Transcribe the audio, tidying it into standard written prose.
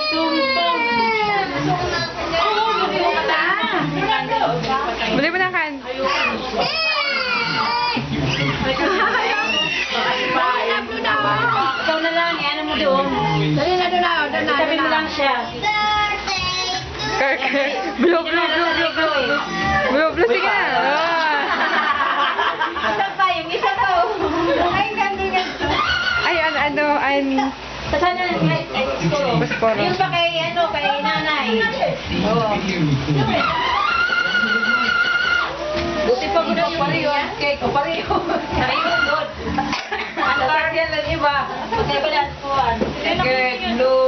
Sumpong. Bili mo na kan. Ikaw na lang, ano mo doon. Dali na doon na. Sabi mo lang siya. Kirk. Blue, blue, blue, blue, blue. Blue, blue, sige na. Isa pa, yung isa to. Ay, ganda. Ay, Sana ay siguro. Baskoro. Yung pa kay nanay. Oo. Buti pa ko na yung pareho. Cake o pareho. Pareho good. Ang target lang iba. Buti ba lang po. Blue.